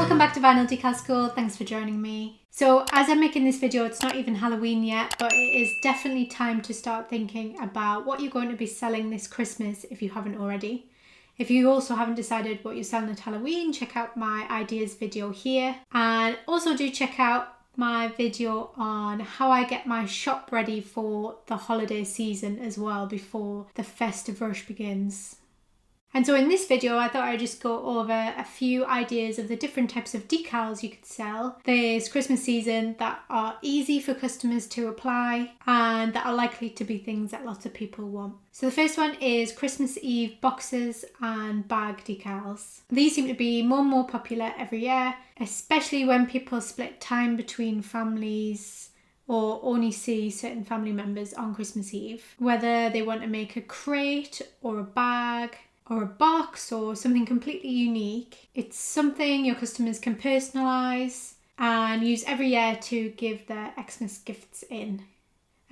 Welcome back to Vinyl Decal School, thanks for joining me. So as I'm making this video, it's not even Halloween yet, but it is definitely time to start thinking about what you're going to be selling this Christmas if you haven't already. If you also haven't decided what you're selling at Halloween, check out my ideas video here. And also do check out my video on how I get my shop ready for the holiday season as well before the festive rush begins. And so in this video, I thought I'd just go over a few ideas of the different types of decals you could sell this Christmas season that are easy for customers to apply and that are likely to be things that lots of people want. So the first one is Christmas Eve boxes and bag decals. These seem to be more and more popular every year, especially when people split time between families or only see certain family members on Christmas Eve. Whether they want to make a crate or a bag or a box or something completely unique, it's something your customers can personalise and use every year to give their Xmas gifts in.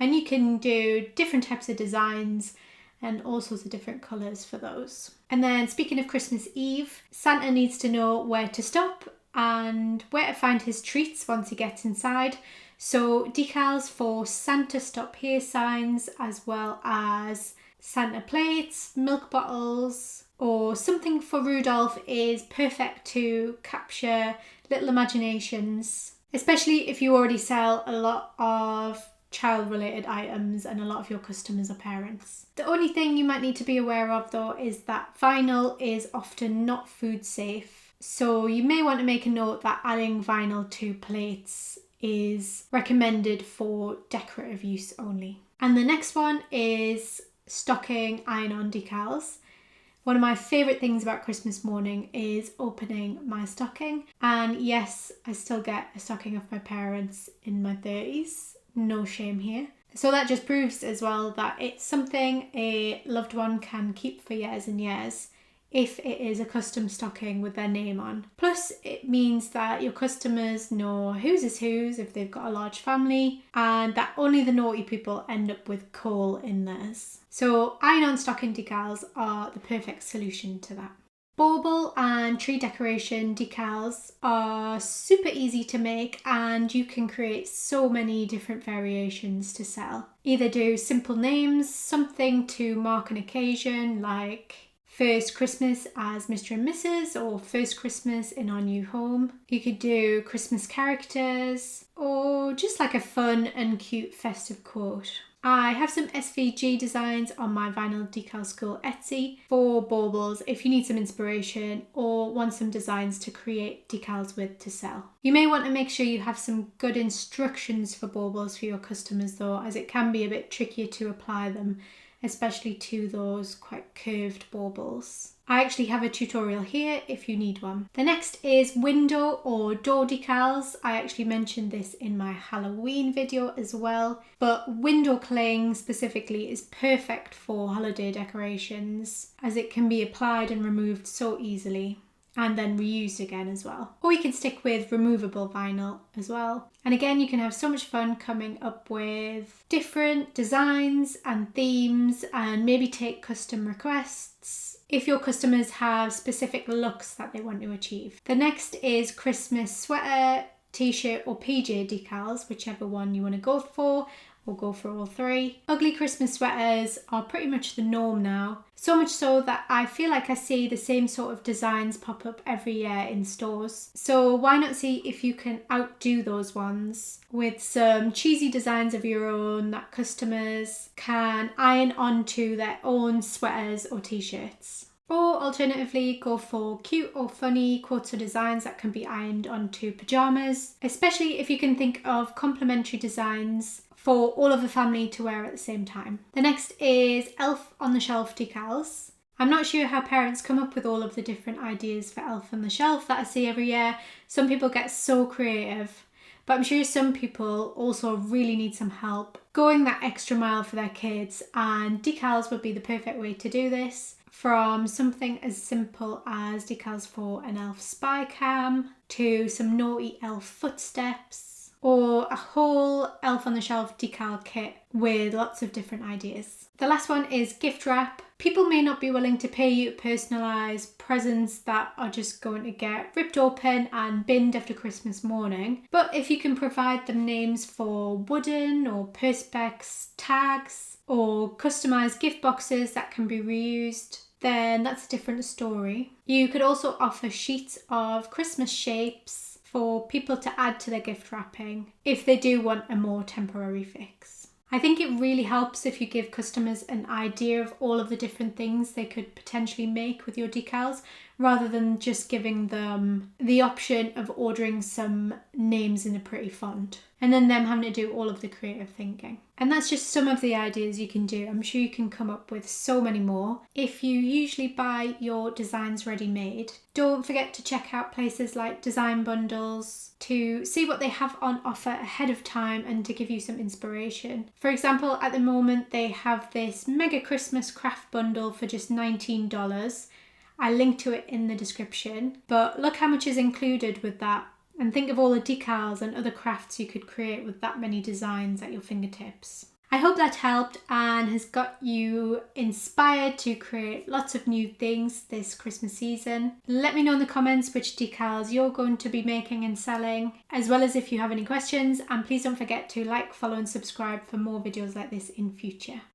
And you can do different types of designs and all sorts of different colours for those. And then speaking of Christmas Eve, Santa needs to know where to stop and where to find his treats once he gets inside. So decals for Santa Stop Here signs, as well as Santa plates, milk bottles, or something for Rudolph is perfect to capture little imaginations, especially if you already sell a lot of child-related items and a lot of your customers are parents. The only thing you might need to be aware of though is that vinyl is often not food safe, so you may want to make a note that adding vinyl to plates is recommended for decorative use only. And the next one is stocking iron-on decals. One of my favourite things about Christmas morning is opening my stocking. And yes, I still get a stocking off my parents in my 30s. No shame here. So that just proves as well that it's something a loved one can keep for years and years if it is a custom stocking with their name on. Plus, it means that your customers know whose is whose if they've got a large family, and that only the naughty people end up with coal in theirs. So iron-on stocking decals are the perfect solution to that. Bauble and tree decoration decals are super easy to make and you can create so many different variations to sell. Either do simple names, something to mark an occasion like First Christmas as Mr. and Mrs. or First Christmas in our new home. You could do Christmas characters or just like a fun and cute festive quote. I have some SVG designs on my Vinyl Decal School Etsy for baubles if you need some inspiration or want some designs to create decals with to sell. You may want to make sure you have some good instructions for baubles for your customers though, as it can be a bit trickier to apply them, especially to those quite curved baubles. I actually have a tutorial here if you need one. The next is window or door decals. I actually mentioned this in my Halloween video as well, but window cling specifically is perfect for holiday decorations as it can be applied and removed so easily and then reused again as well. Or you can stick with removable vinyl as well. And again, you can have so much fun coming up with different designs and themes and maybe take custom requests if your customers have specific looks that they want to achieve. The next is Christmas sweater, t-shirt or PJ decals, whichever one you want to go for. We'll go for all three. Ugly Christmas sweaters are pretty much the norm now. So much so that I feel like I see the same sort of designs pop up every year in stores. So why not see if you can outdo those ones with some cheesy designs of your own that customers can iron onto their own sweaters or t-shirts. Or alternatively, go for cute or funny quotes or designs that can be ironed onto pyjamas, especially if you can think of complementary designs for all of the family to wear at the same time. The next is Elf on the Shelf decals. I'm not sure how parents come up with all of the different ideas for Elf on the Shelf that I see every year. Some people get so creative, but I'm sure some people also really need some help going that extra mile for their kids, and decals would be the perfect way to do this. From something as simple as decals for an elf spy cam to some naughty elf footsteps or a whole Elf on the Shelf decal kit with lots of different ideas. The last one is gift wrap. People may not be willing to pay you to personalise presents that are just going to get ripped open and binned after Christmas morning. But if you can provide them names for wooden or perspex tags or customised gift boxes that can be reused, then that's a different story. You could also offer sheets of Christmas shapes for people to add to their gift wrapping if they do want a more temporary fix. I think it really helps if you give customers an idea of all of the different things they could potentially make with your decals, rather than just giving them the option of ordering some names in a pretty font and then them having to do all of the creative thinking. And that's just some of the ideas you can do. I'm sure you can come up with so many more. If you usually buy your designs ready-made, don't forget to check out places like Design Bundles to see what they have on offer ahead of time and to give you some inspiration. For example, at the moment they have this mega Christmas craft bundle for just $19. I link to it in the description, but look how much is included with that. And think of all the decals and other crafts you could create with that many designs at your fingertips. I hope that helped and has got you inspired to create lots of new things this Christmas season. Let me know in the comments which decals you're going to be making and selling, as well as if you have any questions, and please don't forget to like, follow and subscribe for more videos like this in future.